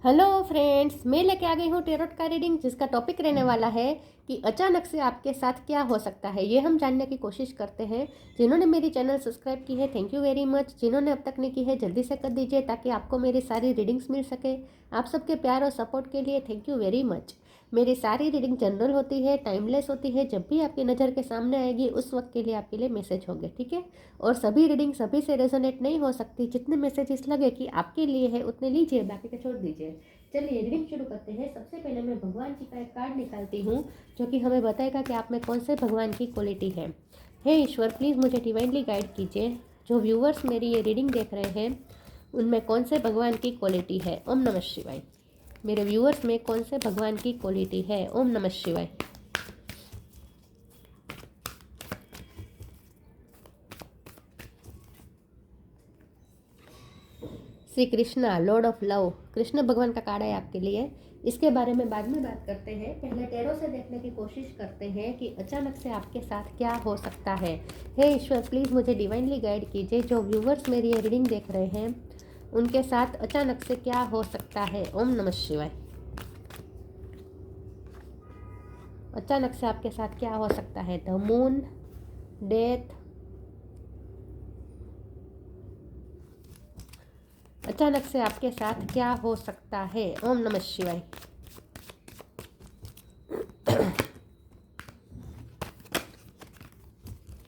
Hello friends, मैं लेके आ गई हूँ टेरोट का रीडिंग, जिसका टॉपिक रहने वाला है कि अचानक से आपके साथ क्या हो सकता है। ये हम जानने की कोशिश करते हैं। जिन्होंने मेरी चैनल सब्सक्राइब की है, थैंक यू वेरी मच। जिन्होंने अब तक नहीं की है, जल्दी से कर दीजिए ताकि आपको मेरी सारी रीडिंग्स मिल सके। आप सबके प्यार और सपोर्ट के लिए थैंक यू वेरी मच। मेरी सारी रीडिंग जनरल होती है, टाइमलेस होती है। जब भी आपकी नज़र के सामने आएगी उस वक्त के लिए आपके लिए मैसेज होंगे, ठीक है। और सभी रीडिंग सभी से रेजोनेट नहीं हो सकती। जितने मैसेजेस लगे कि आपके लिए है उतने लीजिए, बाकी के छोड़ दीजिए। चलिए रीडिंग शुरू करते हैं। सबसे पहले मैं भगवान जी का एक कार्ड निकालती हूँ, जो कि हमें बताएगा कि आप में कौन से भगवान की क्वालिटी है। हे ईश्वर, प्लीज़ मुझे डिवाइनली गाइड कीजिए। जो व्यूवर्स मेरी ये रीडिंग देख रहे हैं उनमें कौन से भगवान की क्वालिटी है। ओम नमः शिवाय। मेरे व्यूवर्स में कौन से भगवान की क्वालिटी है। ओम नमः शिवाय। Shri Krishna, Lord of love, Krishna भगवान का कार्ड है आपके लिए। इसके बारे में बाद में बात करते हैं। पहले टैरो से देखने की कोशिश करते हैं कि अचानक से आपके साथ क्या हो सकता है। हे ईश्वर, प्लीज़ मुझे डिवाइनली गाइड कीजिए। जो व्यूवर्स मेरी ये रीडिंग देख रहे हैं उनके साथ अचानक से क्या हो सकता है। ओम नमः शिवाय। अचानक से आपके साथ क्या हो सकता है। द मून, डेथ, अचानक से आपके साथ क्या हो सकता है। ओम नमः शिवाय।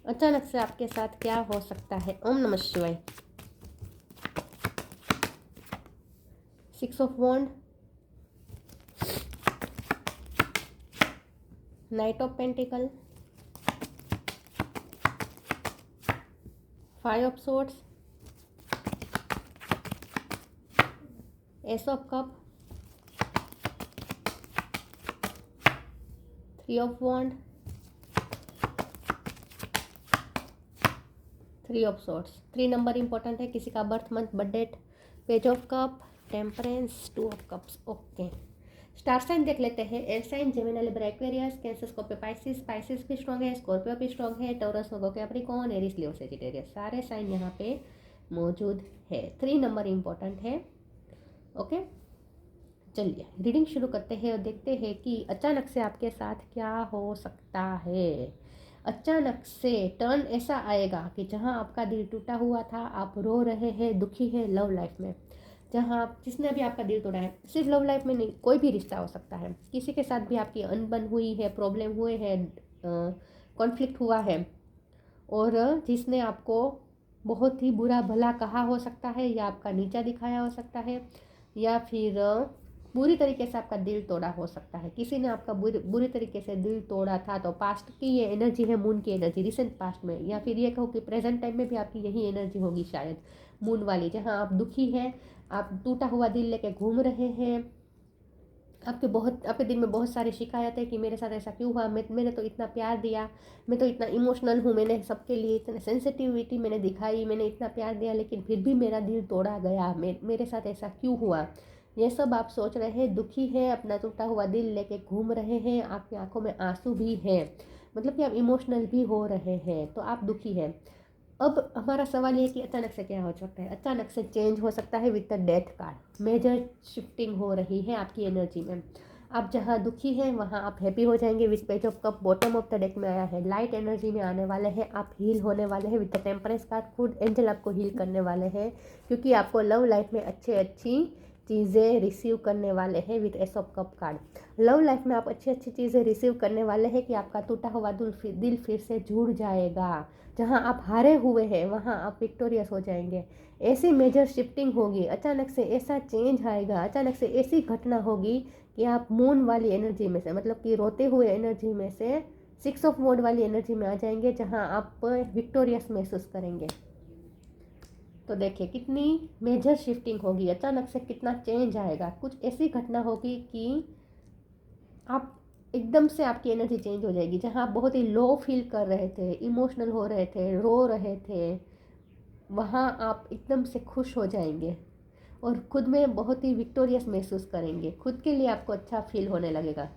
अचानक से आपके साथ क्या हो सकता है। ओम नमः शिवाय। Six of wand, knight of pentacle, five of swords, ace of cup, three of wand, three of swords. 3 number important है। किसी का birth month, birth date, page of cup, temperance, 2 of cups. Okay, star sign देख लेते हैं। Air sign, Gemini, Libra, Aquarius, Cancer, Scorpio, Pisces. Pisces भी strong है, Scorpio भी strong है, Taurus, Virgo, Capricorn, Aries, Leo, Sagittarius, सारे sign यहाँ पे मौजूद है। 3 नंबर इंपॉर्टेंट है। ओके, चलिए रीडिंग शुरू करते हैं और देखते हैं कि अचानक से आपके साथ क्या हो सकता है। अचानक से टर्न ऐसा आएगा कि जहां आपका दिल टूटा हुआ था, आप रो रहे हैं, दुखी है लव लाइफ में। जहां आप, जिसने भी आपका दिल तोड़ा है, सिर्फ लव लाइफ में नहीं, कोई भी रिश्ता हो सकता है। किसी के साथ भी आपकी अनबन हुई है, प्रॉब्लम हुए हैं, कॉन्फ्लिक्ट हुआ है, और जिसने आपको बहुत ही बुरा भला कहा हो सकता है, या आपका नीचा दिखाया हो सकता है, या फिर बुरी तरीके से आपका दिल तोड़ा हो सकता है। किसी ने आपका बुरी तरीके से दिल तोड़ा था, तो पास्ट की ये एनर्जी है, मून की एनर्जी, रिसेंट पास्ट में, या फिर ये कहो कि प्रेजेंट टाइम में भी आपकी यही एनर्जी होगी शायद, मून वाली। जहाँ आप दुखी हैं, आप टूटा हुआ दिल लेके घूम रहे हैं, आपके दिल में बहुत सारी शिकायत है कि मेरे साथ ऐसा क्यों हुआ, मैंने तो इतना प्यार दिया, मैं तो इतना इमोशनल हूँ, मैंने सबके लिए इतने सेंसिटिविटी मैंने दिखाई, मैंने इतना प्यार दिया, लेकिन फिर भी मेरा दिल तोड़ा गया, मेरे साथ ऐसा क्यों हुआ। ये सब आप सोच रहे हैं, दुखी है, अपना टूटा हुआ दिल लेके घूम रहे हैं, आपकी आंखों में आंसू भी है, मतलब कि आप इमोशनल भी हो रहे हैं, तो आप दुखी हैं। अब हमारा सवाल ये है कि अचानक से क्या हो सकता है। अचानक से चेंज हो सकता है with the death card. Major shifting हो रही है आपकी एनर्जी में। आप जहाँ दुखी हैं वहाँ आप हैप्पी हो जाएंगे with page of cup. Bottom of the deck में आया है, लाइट एनर्जी में आने वाले हैं, आप हील होने वाले हैं विद द टेम्परेंस कार्ड। खुद एंजल आपको हील करने वाले हैं, क्योंकि आपको लव लाइफ में अच्छी चीज़ें रिसीव करने वाले हैं with S of cup card. Love life में आप अच्छी चीज़ें रिसीव करने वाले हैं कि आपका टूटा हुआ दिल फिर से जुड़ जाएगा। जहाँ आप हारे हुए हैं वहाँ आप विक्टोरियस हो जाएंगे। ऐसी मेजर शिफ्टिंग होगी, अचानक से ऐसा चेंज आएगा, अचानक से ऐसी घटना होगी कि आप मून वाली एनर्जी में से, मतलब कि रोते हुए एनर्जी में से सिक्स ऑफ वॉन्ड वाली एनर्जी में आ जाएंगे, जहाँ आप विक्टोरियस महसूस करेंगे। तो देखिए कितनी मेजर शिफ्टिंग होगी, अचानक से कितना चेंज आएगा। कुछ ऐसी घटना होगी कि आप एकदम से आपकी एनर्जी चेंज हो जाएगी। जहाँ आप बहुत ही लो फील कर रहे थे, इमोशनल हो रहे थे, रो रहे थे, वहाँ आप एकदम से खुश हो जाएंगे और खुद में बहुत ही विक्टोरियस महसूस करेंगे। खुद के लिए आपको अच्छा फील होने लगेगा।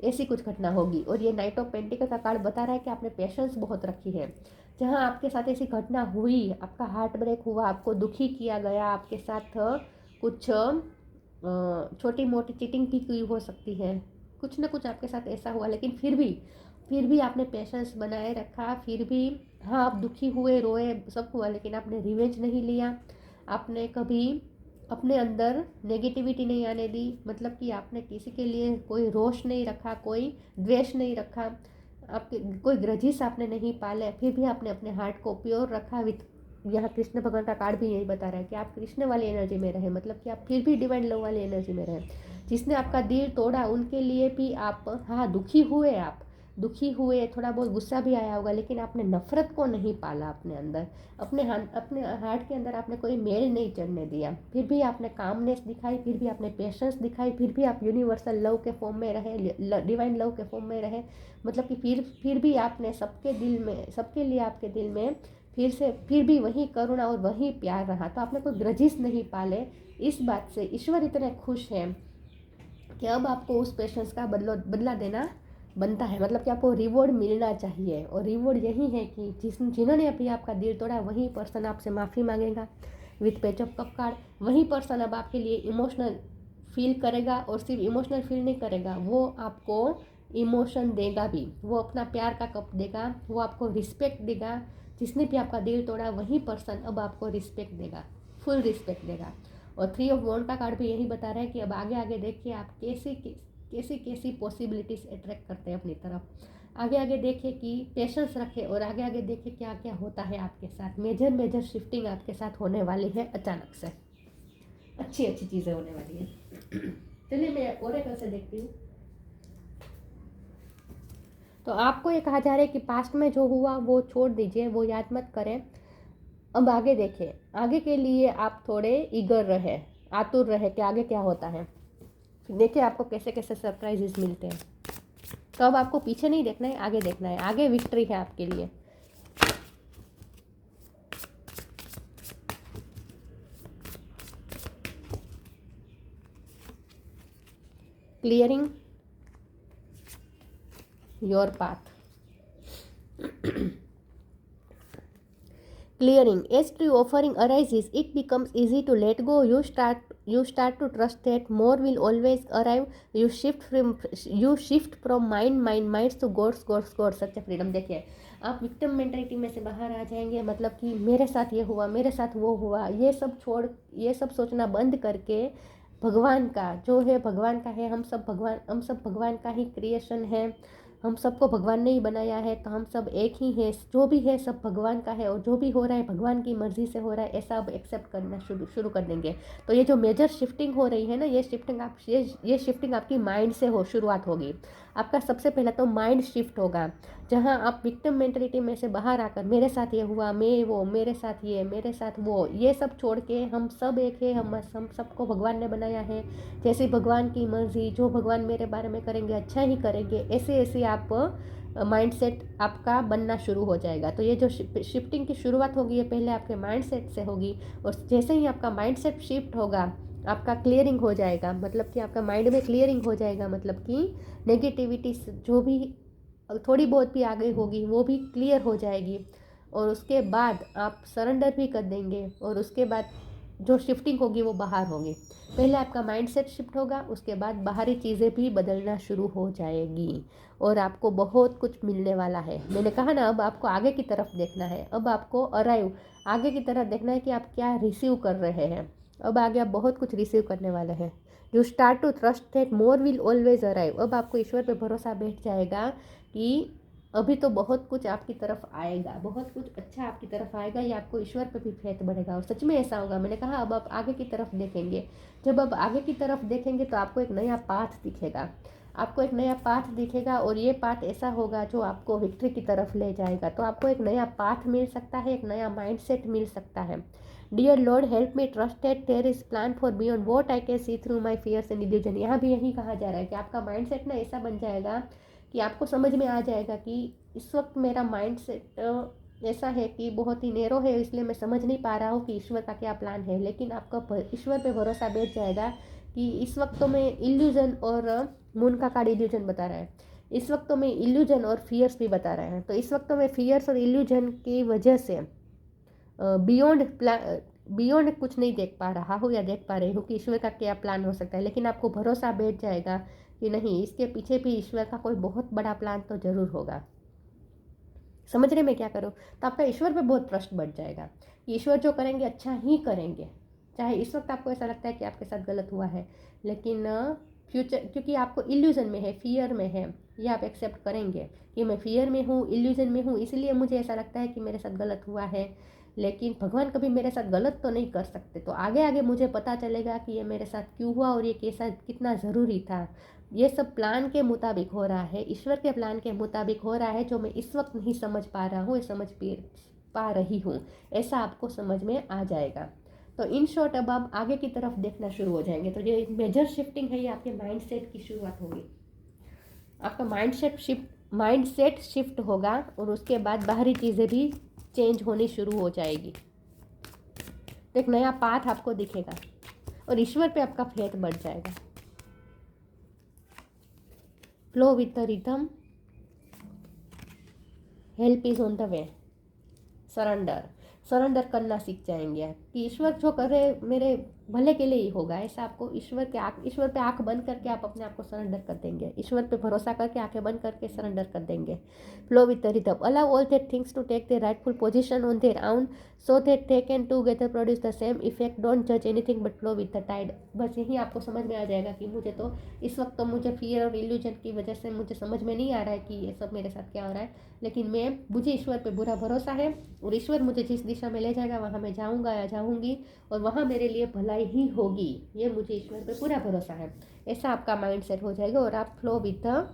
ऐसी कुछ घटना होगी। और ये नाइट ऑफ पेंटिकल का कार्ड बता रहा है कि आपने पेशेंस बहुत रखी है। जहाँ आपके साथ ऐसी घटना हुई, आपका हार्ट ब्रेक हुआ, आपको दुखी किया गया, आपके साथ कुछ छोटी मोटी चीटिंग भी की हो सकती है, कुछ ना कुछ आपके साथ ऐसा हुआ, लेकिन फिर भी आपने पेशेंस बनाए रखा, फिर भी हाँ आप दुखी हुए, रोए, सब हुआ, लेकिन आपने रिवेंज नहीं लिया, आपने कभी अपने अंदर नेगेटिविटी नहीं आने दी, मतलब कि आपने किसी के लिए कोई रोष नहीं रखा, कोई द्वेष नहीं रखा, आपके कोई ग्रजिस आपने नहीं पाले, फिर भी आपने अपने हार्ट को प्योर रखा विथ, यहाँ कृष्ण भगवान का कार्ड भी यही बता रहा है कि आप कृष्ण वाली एनर्जी में रहे, मतलब कि आप फिर भी डिवाइन लव वाली एनर्जी में रहे। जिसने आपका दिल तोड़ा उनके लिए भी आप हाँ दुखी हुए, आप दुखी हुए, थोड़ा बहुत गुस्सा भी आया होगा, लेकिन आपने नफरत को नहीं पाला अपने अंदर, अपने हार्ट के अंदर आपने कोई मेल नहीं चढ़ने दिया, फिर भी आपने कामनेस दिखाई, फिर भी आपने पेशेंस दिखाई, फिर भी आप यूनिवर्सल लव के फॉर्म में रहे, डिवाइन लव के फॉर्म में रहे, मतलब कि फिर भी आपने सबके दिल में, सबके लिए आपके दिल में फिर भी वही करुणा और वही प्यार रहा, तो आपने कोई ग्रजिस नहीं पाले। इस बात से ईश्वर इतने खुश हैं कि अब आपको उस पेशेंस का बदला देना बनता है, मतलब कि आपको रिवॉर्ड मिलना चाहिए, और रिवॉर्ड यही है कि जिन्होंने अभी आपका दिल तोड़ा वही पर्सन आपसे माफ़ी मांगेगा with page of cup card, वही पर्सन अब आपके लिए इमोशनल फील करेगा, और सिर्फ इमोशनल फील नहीं करेगा, वो आपको इमोशन देगा भी, वो अपना प्यार का कप देगा, वो आपको रिस्पेक्ट देगा, जिसने भी आपका दिल तोड़ा वही पर्सन अब आपको रिस्पेक्ट देगा, फुल रिस्पेक्ट देगा। और 3 ऑफ वॉन्ड का कार्ड भी यही बता रहा है कि अब आगे आगे देखिए आप कैसी कैसी पॉसिबिलिटीज़ अट्रैक्ट करते हैं अपनी तरफ, आगे आगे देखिए कि पेशेंस रखें, और आगे आगे देखिए क्या क्या होता है आपके साथ, मेजर शिफ्टिंग आपके साथ होने वाली है, अचानक से अच्छी चीज़ें होने वाली है। चलिए मैं ओरेकल से देखती हूँ। तो आपको ये कहा जा रहा है कि पास्ट में जो हुआ वो छोड़ दीजिए, वो याद मत करें, अब आगे देखें, आगे के लिए आप थोड़े ईगर रहे, आतुर रहे कि आगे क्या होता है, देखिए आपको कैसे कैसे सरप्राइजेस मिलते हैं। तो अब आपको पीछे नहीं देखना है, आगे देखना है, आगे विक्ट्री है आपके लिए। Clearing your path, clearing as true offering arises, it becomes easy to let go, you start to trust that more will always arrive, you shift from minds to gods, सच्चा फ्रीडम। देखिए आप victim mentality में से बाहर आ जाएंगे, मतलब कि मेरे साथ ये हुआ, मेरे साथ वो हुआ, ये सब छोड़, ये सब सोचना बंद करके भगवान का जो है भगवान का है, हम सब भगवान का ही क्रिएशन है, हम सबको भगवान ने ही बनाया है, तो हम सब एक ही हैं, जो भी है सब भगवान का है, और जो भी हो रहा है भगवान की मर्जी से हो रहा है, ऐसा अब एक्सेप्ट करना शुरू कर देंगे। तो ये जो मेजर शिफ्टिंग हो रही है ना, ये शिफ्टिंग आपकी माइंड से शुरुआत होगी। आपका सबसे पहला तो माइंड शिफ्ट होगा, जहाँ आप विक्टिम मेंटलिटी में से बाहर आकर मेरे साथ ये हुआ, मैं वो, मेरे साथ ये, मेरे साथ वो, ये सब छोड़ के हम सब एक है, हम सबको भगवान ने बनाया है, जैसे भगवान की मर्जी, जो भगवान मेरे बारे में करेंगे अच्छा ही करेंगे, ऐसे आप माइंडसेट आपका बनना शुरू हो जाएगा। तो ये जो शिफ्टिंग की शुरुआत होगी ये पहले आपके माइंडसेट से होगी, और जैसे ही आपका माइंडसेट शिफ्ट होगा आपका क्लियरिंग हो जाएगा, मतलब कि आपका माइंड में क्लियरिंग हो जाएगा, मतलब कि नेगेटिविटी जो भी थोड़ी बहुत भी आ गई होगी वो भी क्लियर हो जाएगी, और उसके बाद आप सरेंडर भी कर देंगे, और उसके बाद जो शिफ्टिंग होगी वो बाहर होगी। पहले आपका माइंडसेट शिफ्ट होगा, उसके बाद बाहरी चीज़ें भी बदलना शुरू हो जाएगी, और आपको बहुत कुछ मिलने वाला है। मैंने कहा ना, अब आपको आगे की तरफ देखना है, अब आपको आगे की तरफ देखना है कि आप क्या रिसीव कर रहे हैं। अब आगे आप बहुत कुछ रिसीव करने वाले हैं। You start to trust that more will always arrive. अब आपको ईश्वर पे भरोसा बैठ जाएगा कि अभी तो बहुत कुछ आपकी तरफ आएगा, बहुत कुछ अच्छा आपकी तरफ आएगा, ये आपको ईश्वर पे भी फेथ बढ़ेगा, और सच में ऐसा होगा। मैंने कहा अब आप आगे की तरफ देखेंगे, जब आप आगे की तरफ देखेंगे तो आपको एक नया पाथ दिखेगा, आपको एक नया पाथ दिखेगा, और ये पाथ ऐसा होगा जो आपको विक्ट्री की तरफ ले जाएगा। तो आपको एक नया पाथ मिल सकता है, एक नया माइंडसेट मिल सकता है। Dear Lord help me trust that there is plan for beyond what I can see through my fears and illusion. यहाँ भी यही कहा जा रहा है कि आपका माइंडसेट ना ऐसा बन जाएगा कि आपको समझ में आ जाएगा कि इस वक्त मेरा माइंडसेट ऐसा है कि बहुत ही नैरो है, इसलिए मैं समझ नहीं पा रहा हूँ कि ईश्वर का क्या प्लान है, लेकिन आपका ईश्वर पे भरोसा बैठ जाएगा कि इस वक्त तो मैं इल्यूजन, और मून का कार्ड इल्यूजन बता रहा है, इस वक्त तो मैं इल्यूजन और फियर्स भी बता रहा है, तो इस वक्त तो मैं फियर्स और इल्यूजन की वजह से बियॉन्ड बियॉन्ड कुछ नहीं देख पा रहा हूँ या देख पा रही हूँ कि ईश्वर का क्या प्लान हो सकता है, लेकिन आपको भरोसा बैठ जाएगा कि नहीं, इसके पीछे भी ईश्वर का कोई बहुत बड़ा प्लान तो ज़रूर होगा। समझ रहे मैं क्या करूँ? तो आपका ईश्वर पे बहुत ट्रस्ट बढ़ जाएगा। ईश्वर जो करेंगे अच्छा ही करेंगे, चाहे इस वक्त आपको ऐसा लगता है कि आपके साथ गलत हुआ है, लेकिन फ्यूचर, क्योंकि आपको इल्यूजन में है, फियर में है, ये आप एक्सेप्ट करेंगे कि मैं फियर में हूँ, इल्यूजन में हूँ, इसलिए मुझे ऐसा लगता है कि मेरे साथ गलत हुआ है, लेकिन भगवान कभी मेरे साथ गलत तो नहीं कर सकते। तो आगे आगे मुझे पता चलेगा कि ये मेरे साथ क्यों हुआ और ये कैसा कितना ज़रूरी था। ये सब प्लान के मुताबिक हो रहा है, ईश्वर के प्लान के मुताबिक हो रहा है, जो मैं इस वक्त नहीं समझ पा रहा हूँ, समझ पा रही हूँ, ऐसा आपको समझ में आ जाएगा। तो इन शॉर्ट अब आप आगे की तरफ देखना शुरू हो जाएंगे। तो ये मेजर शिफ्टिंग है, ये आपके माइंडसेट की शुरुआत होगी। आपका माइंडसेट शिफ्ट होगा और उसके बाद बाहरी चीज़ें भी चेंज होनी शुरू हो जाएगी। तो एक नया पाथ आपको दिखेगा और ईश्वर पे आपका फेथ बढ़ जाएगा। Flow with the rhythm, help is on the way, surrender करना सीख जाएंगे कि ईश्वर जो करे मेरे भले के लिए ही होगा, ऐसा आपको ईश्वर पे आंख बंद करके आप अपने आप को सरेंडर कर देंगे, ईश्वर पे भरोसा करके आंखें बंद करके सरेंडर कर देंगे। Flow with the rhythm, allow all that things to take their rightful position on their own so that they can together produce the same effect, don't जज anything but flow with the tide. बस यही आपको समझ में आ जाएगा कि मुझे तो इस वक्त तो मुझे फियर और इल्यूजन की वजह से मुझे समझ में नहीं आ रहा है कि ये सब मेरे साथ क्या हो रहा है, लेकिन मुझे ईश्वर पे पूरा भरोसा है और ईश्वर मुझे जिस दिशा में ले जाएगा वहाँ मैं जाऊँगा या जाऊँगी और वहाँ मेरे लिए भलाई ही होगी, ये मुझे ईश्वर पे पूरा भरोसा है। ऐसा आपका माइंड सेट हो जाएगा और आप फ्लो विद द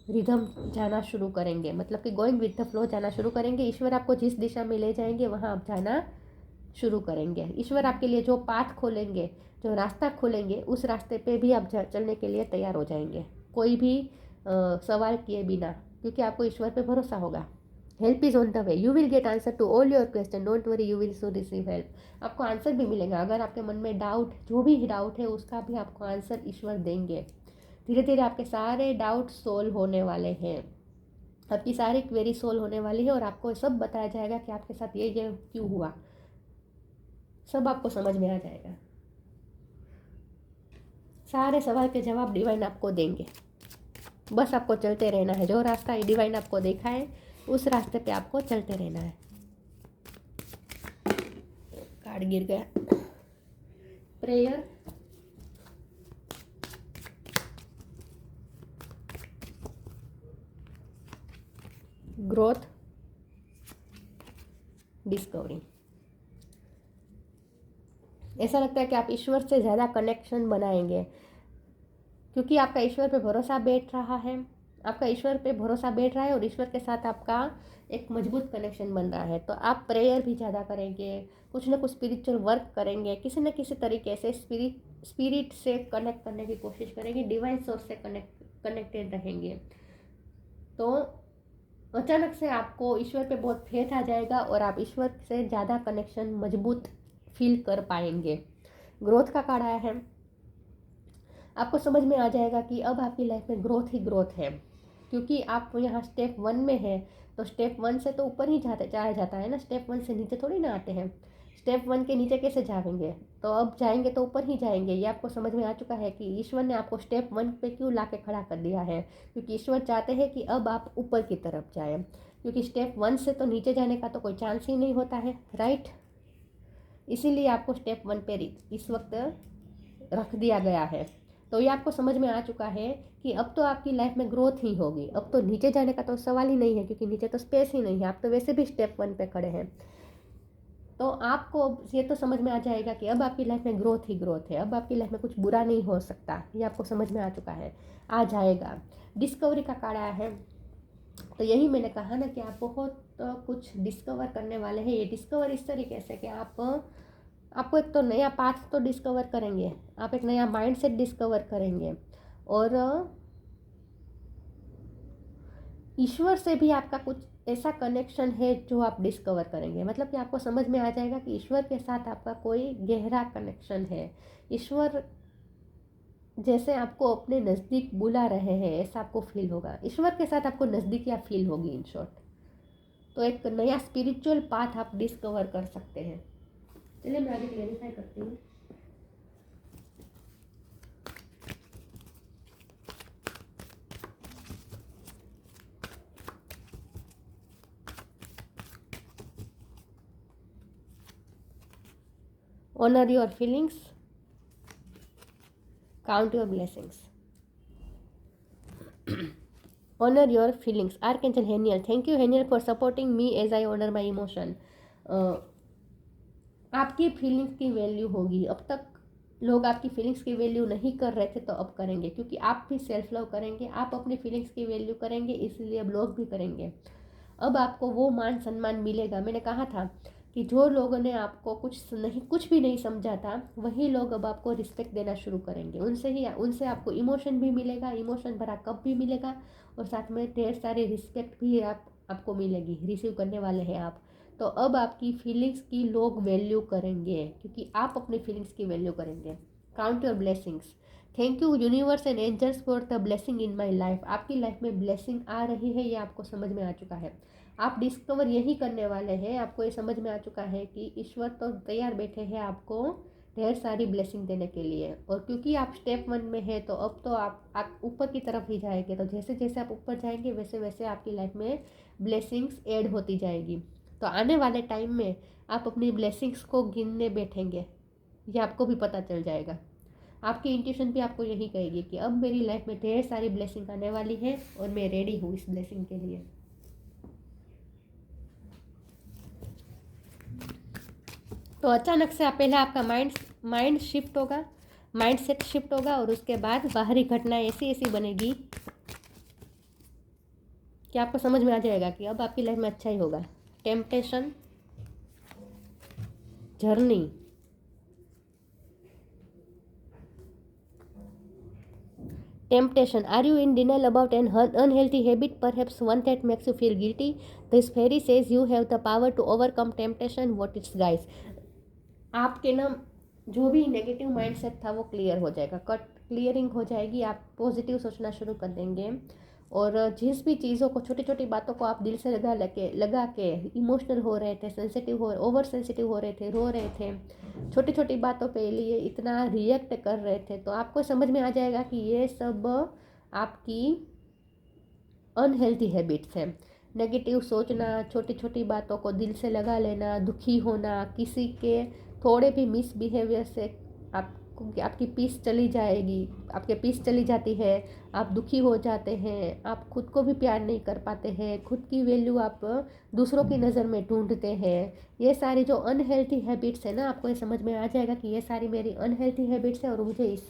रिदम जाना शुरू करेंगे, मतलब कि गोइंग विद द फ्लो जाना शुरू करेंगे। ईश्वर आपको जिस दिशा में ले जाएंगे वहाँ आप जाना शुरू करेंगे। ईश्वर आपके लिए जो पाथ खोलेंगे, जो रास्ता खोलेंगे, उस रास्ते पे भी आप चलने के लिए तैयार हो जाएंगे, कोई भी सवाल किए बिना, क्योंकि आपको ईश्वर पे भरोसा होगा। Help is on the way, you will get answer to all your question, don't worry, you will so receive help. आपको आंसर भी मिलेगा। अगर आपके मन में डाउट, जो भी डाउट है उसका भी आपको आंसर ईश्वर देंगे। धीरे धीरे आपके सारे डाउट सोल्व होने वाले हैं, आपकी सारी क्वेरी सोल्व होने वाली है और आपको सब बताया जाएगा कि आपके साथ ये क्यों हुआ, सब आपको समझ में आ जाएगा। सारे सवाल के जवाब डिवाइन आपको देंगे, बस आपको चलते रहना है। जो रास्ता डिवाइन आपको देखा है उस रास्ते पे आपको चलते रहना है। कार्ड गिर गया। Prayer, growth, discovery. ऐसा लगता है कि आप ईश्वर से ज़्यादा कनेक्शन बनाएंगे, क्योंकि आपका ईश्वर पे भरोसा बैठ रहा है, आपका ईश्वर पे भरोसा बैठ रहा है और ईश्वर के साथ आपका एक मजबूत कनेक्शन बन रहा है। तो आप प्रेयर भी ज़्यादा करेंगे, कुछ ना कुछ स्पिरिचुअल वर्क करेंगे, किसी न किसी तरीके से स्पिरिट से कनेक्ट करने की कोशिश करेंगे, डिवाइन सोर्स से कनेक्टेड रहेंगे। तो अचानक से आपको ईश्वर पे बहुत फेथ आ जाएगा और आप ईश्वर से ज़्यादा कनेक्शन मजबूत फील कर पाएंगे। ग्रोथ का कार्ड आया है, आपको समझ में आ जाएगा कि अब आपकी लाइफ में ग्रोथ ही ग्रोथ है, क्योंकि आप यहाँ स्टेप 1 में है। तो स्टेप 1 से तो ऊपर ही जाया जाता है ना, स्टेप 1 से नीचे थोड़ी ना आते हैं। स्टेप 1 के नीचे कैसे जाएंगे, तो अब जाएंगे तो ऊपर ही जाएंगे। ये आपको समझ में आ चुका है कि ईश्वर ने आपको स्टेप 1 पे क्यों ला के खड़ा कर दिया है, क्योंकि ईश्वर चाहते हैं कि अब आप ऊपर की तरफ जाएं, क्योंकि स्टेप 1 से तो नीचे जाने का तो कोई चांस ही नहीं होता है, राइट। इसीलिए आपको स्टेप 1 पे इस वक्त रख दिया गया है। तो ये आपको समझ में आ चुका है कि अब तो आपकी लाइफ में ग्रोथ ही होगी, अब तो नीचे जाने का तो सवाल ही नहीं है, क्योंकि नीचे तो स्पेस ही नहीं है, आप तो वैसे भी स्टेप 1 पे खड़े हैं। तो आपको ये तो समझ में आ जाएगा कि अब आपकी लाइफ में ग्रोथ ही ग्रोथ है, अब आपकी लाइफ में कुछ बुरा नहीं हो सकता, ये आपको समझ में आ चुका है, आ जाएगा। डिस्कवरी का कार्ड आया है, तो यही मैंने कहा ना कि आप बहुत कुछ डिस्कवर करने वाले हैं। ये डिस्कवर इस तरीके से कि आपको एक तो नया पाथ तो डिस्कवर करेंगे, आप एक नया माइंडसेट डिस्कवर करेंगे और ईश्वर से भी आपका कुछ ऐसा कनेक्शन है जो आप डिस्कवर करेंगे। मतलब कि आपको समझ में आ जाएगा कि ईश्वर के साथ आपका कोई गहरा कनेक्शन है, ईश्वर जैसे आपको अपने नज़दीक बुला रहे हैं, ऐसा आपको फील होगा, ईश्वर के साथ आपको नज़दीकियाँ फील होगी इन शॉर्ट। तो एक नया स्पिरिचुअल पाथ आप डिस्कवर कर सकते हैं। चलिए मैं आगे क्लेरिफाई करती हूँ। Honor your feelings, count your blessings. Honor your feelings. Archangel Haniel, thank you Haniel for supporting me as I honor my emotion. आपकी फीलिंग्स की वैल्यू होगी। अब तक लोग आपकी फीलिंग्स की वैल्यू नहीं कर रहे थे, तो अब करेंगे, क्योंकि आप भी सेल्फ लव करेंगे, आप अपनी फीलिंग्स की वैल्यू करेंगे, इसलिए अब लोग भी करेंगे। अब आपको वो मान सम्मान मिलेगा। मैंने कहा था कि जो लोगों ने आपको कुछ भी नहीं समझा था, वही लोग अब आपको रिस्पेक्ट देना शुरू करेंगे। उनसे आपको इमोशन भी मिलेगा, इमोशन भरा कप भी मिलेगा, और साथ में ढेर सारी रिस्पेक्ट भी आपको मिलेगी, रिसीव करने वाले हैं आप। तो अब आपकी फीलिंग्स की लोग वैल्यू करेंगे, क्योंकि आप अपनी फीलिंग्स की वैल्यू करेंगे। Count your blessings. Thank you universe and angels for the blessing in my life. आपकी लाइफ में ब्लेसिंग आ रही है, ये आपको समझ में आ चुका है। आप डिस्कवर यही करने वाले हैं। आपको ये समझ में आ चुका है कि ईश्वर तो तैयार बैठे हैं आपको ढेर सारी ब्लेसिंग देने के लिए। और क्योंकि आप स्टेप 1 में है, तो अब तो आप ऊपर की तरफ ही जाएंगे। तो जैसे जैसे आप ऊपर जाएंगे, वैसे वैसे आपकी लाइफ में ब्लेसिंग्स ऐड होती जाएगी। तो आने वाले टाइम में आप अपनी ब्लेसिंग्स को गिनने बैठेंगे, ये आपको भी पता चल जाएगा। आपकी इंट्यूशन भी आपको यही कहेगी कि अब मेरी लाइफ में ढेर सारी ब्लेसिंग आने वाली है, और मैं रेडी हूँ इस ब्लेसिंग के लिए। तो अचानक से पहले आपका माइंड शिफ्ट होगा, माइंड सेट शिफ्ट होगा, और उसके बाद बाहरी घटनाएं ऐसी ऐसी बनेगी कि आपको समझ में आ जाएगा कि अब आपकी लाइफ में अच्छा ही होगा। Temptation, journey, temptation. Are you in denial about an unhealthy habit, perhaps one that makes you feel guilty? This fairy says you have the power to overcome temptation. What it's guys? आपके ना जो भी negative mindset था वो clear हो जाएगा, clearing हो जाएगी। आप पॉजिटिव सोचना शुरू कर देंगे, और जिस भी चीज़ों को, छोटी छोटी बातों को आप दिल से लगा के इमोशनल हो रहे थे, ओवर सेंसिटिव हो रहे थे, रो रहे थे, छोटी छोटी बातों पे लिए इतना रिएक्ट कर रहे थे, तो आपको समझ में आ जाएगा कि ये सब आपकी अनहेल्थी हैबिट्स है। नेगेटिव सोचना, छोटी छोटी बातों को दिल से लगा लेना, दुखी होना, किसी के थोड़े भी मिसबिहेवियर से आपकी पीस चली जाएगी, आपके पीस चली जाती है, आप दुखी हो जाते हैं, आप खुद को भी प्यार नहीं कर पाते हैं, खुद की वैल्यू आप दूसरों की नज़र में ढूंढते हैं। ये सारी जो अनहेल्थी हैबिट्स है ना, आपको ये समझ में आ जाएगा कि ये सारी मेरी अनहेल्थी हैबिट्स है, और मुझे इस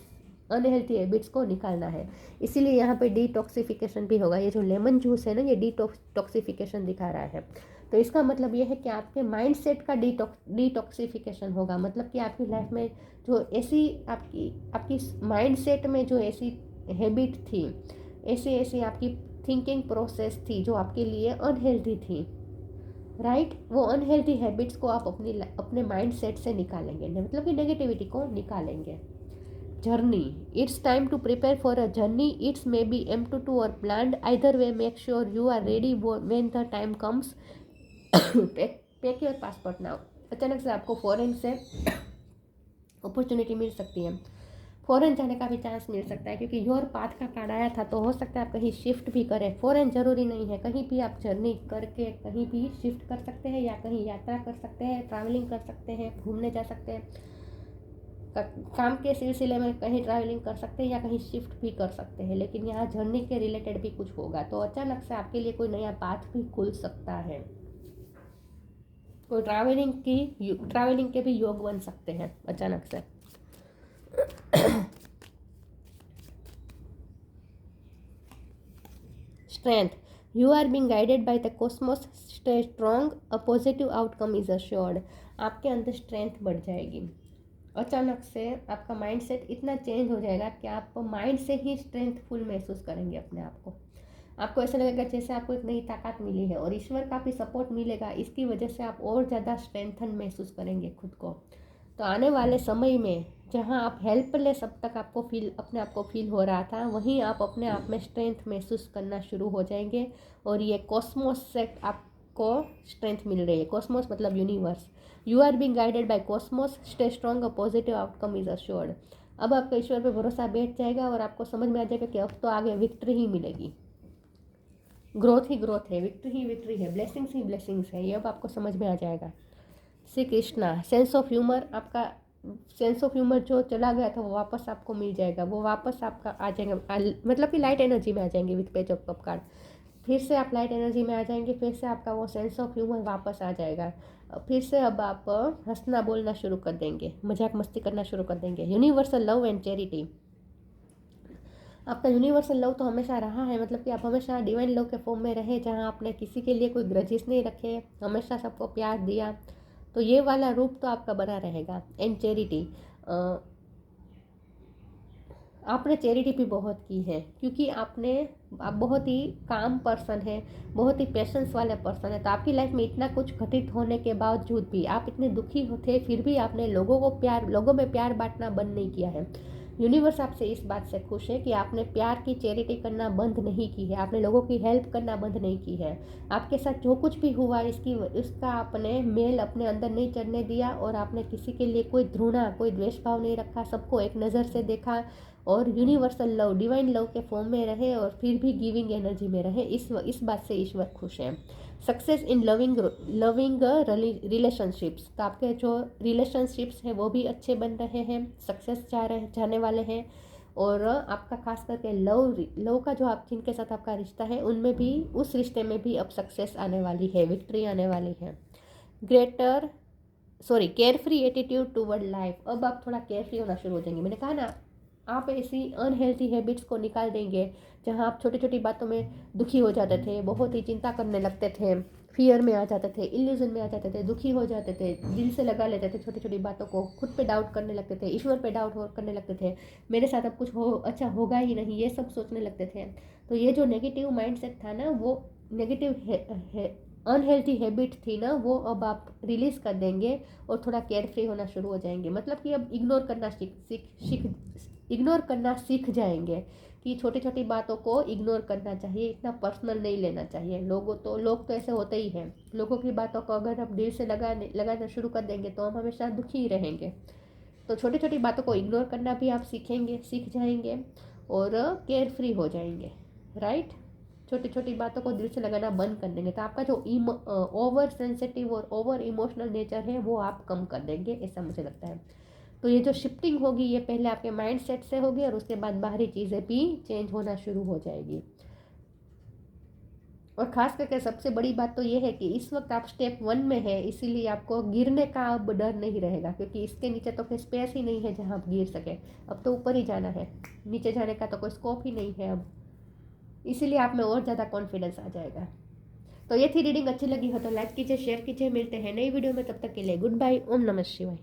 अनहेल्थी हैबिट्स को निकालना है। इसीलिए यहाँ पे डिटॉक्सिफिकेशन भी होगा। ये जो लेमन जूस है ना, ये डिटॉक्सिफिकेशन दिखा रहा है। तो इसका मतलब ये है कि आपके माइंडसेट का डिटॉक्सिफिकेशन होगा। मतलब कि आपकी लाइफ में जो ऐसी आपकी माइंडसेट में जो ऐसी हैबिट थी, ऐसी आपकी थिंकिंग प्रोसेस थी जो आपके लिए अनहेल्दी थी, राइट, वो अनहेल्दी हैबिट्स को आप अपने माइंडसेट से निकालेंगे, मतलब कि नेगेटिविटी को निकालेंगे। Journey. It's time to prepare for a journey. It's maybe impromptu or planned. Either way, make sure you are ready when the time comes. Pack your passport now. अचानक से आपको फॉरेन से अपॉर्चुनिटी मिल सकती है, foreign जाने का भी chance मिल सकता है, क्योंकि योर पाथ का कार्ड आया था। तो हो सकता है आप कहीं शिफ्ट भी करें। फॉरेन ज़रूरी नहीं है, कहीं भी आप जर्नी करके कहीं भी शिफ्ट कर सकते हैं, या कहीं यात्रा कर सकते हैं, ट्रैवलिंग कर सकते हैं, घूमने जा सकते हैं, काम के सिलसिले में कहीं ट्रैवलिंग कर सकते हैं, या कहीं शिफ्ट भी कर सकते हैं। लेकिन यहाँ जर्नी के रिलेटेड भी कुछ होगा, तो अचानक से आपके लिए कोई नया पाथ भी खुल सकता है। कोई ट्रैवलिंग के भी योग बन सकते हैं अचानक से। Strength, you are being guided by the cosmos, stay strong, a positive outcome is assured. आपके अंदर स्ट्रेंथ बढ़ जाएगी। अचानक से आपका माइंडसेट इतना चेंज हो जाएगा कि आप माइंड से ही स्ट्रेंथफुल महसूस करेंगे अपने आप को। आपको ऐसा लगेगा जैसे आपको एक नई ताकत मिली है, और ईश्वर का भी सपोर्ट मिलेगा। इसकी वजह से आप और ज़्यादा स्ट्रेंथन महसूस करेंगे खुद को। तो आने वाले समय में जहां आप हेल्पलेस अब तक अपने आप को फील हो रहा था, वहीं आप अपने आप में स्ट्रेंथ महसूस करना शुरू हो जाएंगे। और ये कॉस्मोस से आपको स्ट्रेंथ मिल रही है। कॉस्मोस मतलब universe. You are being guided by cosmos, stay strong, a positive outcome is assured. अब आपका ईश्वर पे भरोसा बैठ जाएगा और आपको समझ में आ जाएगा कि अब तो आगे विक्ट्री ही मिलेगी, ग्रोथ ही ग्रोथ है, विक्ट्री ही विक्ट्री है, ब्लेसिंग्स ही ब्लेसिंग्स है, ये अब आपको समझ में आ जाएगा। Shri Krishna. Sense of humour, आपका सेंस ऑफ ह्यूमर जो चला गया था वो वापस आपको मिल जाएगा, वो वापस आपका आ जाएगा, मतलब कि लाइट एनर्जी में आ जाएंगे with page of cup card. फिर से आप लाइट एनर्जी में आ जाएंगे, फिर से आपका वो सेंस ऑफ ह्यूमर वापस आ जाएगा, फिर से अब आप हंसना बोलना शुरू कर देंगे, मजाक मस्ती करना शुरू कर देंगे। यूनिवर्सल लव एंड चैरिटी, आपका यूनिवर्सल लव तो हमेशा रहा है, मतलब कि आप हमेशा डिवाइन लव के फॉर्म में रहे, जहाँ आपने किसी के लिए कोई ग्रजेस नहीं रखे, हमेशा सबको प्यार दिया, तो ये वाला रूप तो आपका बना रहेगा। एंड चैरिटी, आपने चैरिटी भी बहुत की है, क्योंकि आप बहुत ही काम पर्सन है, बहुत ही पेशेंस वाले पर्सन है, तो आपकी लाइफ में इतना कुछ घटित होने के बावजूद भी आप इतने दुखी होते, फिर भी आपने लोगों में प्यार बांटना बंद नहीं किया है। यूनिवर्स आपसे इस बात से खुश है कि आपने प्यार की चैरिटी करना बंद नहीं की है, आपने लोगों की हेल्प करना बंद नहीं की है। आपके साथ जो कुछ भी हुआ इसका आपने मेल अपने अंदर नहीं चढ़ने दिया, और आपने किसी के लिए कोई घृणा, कोई द्वेष भाव नहीं रखा, सबको एक नज़र से देखा, और यूनिवर्सल लव, डिवाइन लव के फॉर्म में रहे, और फिर भी गिविंग एनर्जी में रहे। इस बात से ईश्वर खुश है। सक्सेस इन लविंग रिलेशनशिप्स, तो आपके जो रिलेशनशिप्स हैं वो भी अच्छे बन रहे हैं, सक्सेस जाने वाले हैं, और आपका खास करके लव का जो आप जिनके साथ आपका रिश्ता है उनमें भी, उस रिश्ते में भी अब सक्सेस आने वाली है, विक्ट्री आने वाली है। Care free attitude toward life, अब आप थोड़ा केयर फ्री होना शुरू हो जाएंगे। मैंने कहा ना, आप ऐसी अनहेल्थी हैबिट्स को निकाल देंगे, जहाँ आप छोटी छोटी बातों में दुखी हो जाते थे, बहुत ही चिंता करने लगते थे, फियर में आ जाते थे, इल्यूजन में आ जाते थे, दुखी हो जाते थे, दिल से लगा लेते थे छोटी छोटी बातों को, खुद पे डाउट करने लगते थे, ईश्वर पे करने लगते थे, मेरे साथ अब कुछ अच्छा होगा ही नहीं, ये सब सोचने लगते थे। तो ये जो नेगेटिव माइंडसेट था ना, वो नेगेटिव अनहेल्थी हैबिट थी ना, वो अब आप रिलीज कर देंगे और थोड़ा केयर फ्री होना शुरू हो जाएंगे। मतलब कि अब इग्नोर करना सीख जाएंगे, कि छोटी छोटी बातों को इग्नोर करना चाहिए, इतना पर्सनल नहीं लेना चाहिए। लोग तो ऐसे होते ही हैं, लोगों की बातों को अगर आप दिल से लगाना शुरू कर देंगे तो हम हमेशा दुखी ही रहेंगे। तो छोटी छोटी बातों को इग्नोर करना भी आप सीख जाएंगे, और केयर फ्री हो जाएंगे, राइट। छोटी छोटी बातों को दिल से लगाना बंद कर देंगे, तो आपका जो ओवर सेंसिटिव और ओवर इमोशनल नेचर है वो आप कम कर देंगे, ऐसा मुझे लगता है। तो ये जो शिफ्टिंग होगी ये पहले आपके माइंड सेट से होगी, और उसके बाद बाहरी चीज़ें भी चेंज होना शुरू हो जाएगी। और ख़ास करके सबसे बड़ी बात तो ये है कि इस वक्त आप स्टेप 1 में है, इसीलिए आपको गिरने का अब डर नहीं रहेगा, क्योंकि इसके नीचे तो कोई स्पेस ही नहीं है जहाँ आप गिर सके। अब तो ऊपर ही जाना है, नीचे जाने का तो कोई स्कोप ही नहीं है अब, इसीलिए आप में और ज़्यादा कॉन्फिडेंस आ जाएगा। तो ये थी रीडिंग, अच्छी लगी हो तो लाइक कीजिए, शेयर कीजिए, मिलते हैं नई वीडियो में, तब तक के लिए गुड बाय, ओम नमः शिवाय।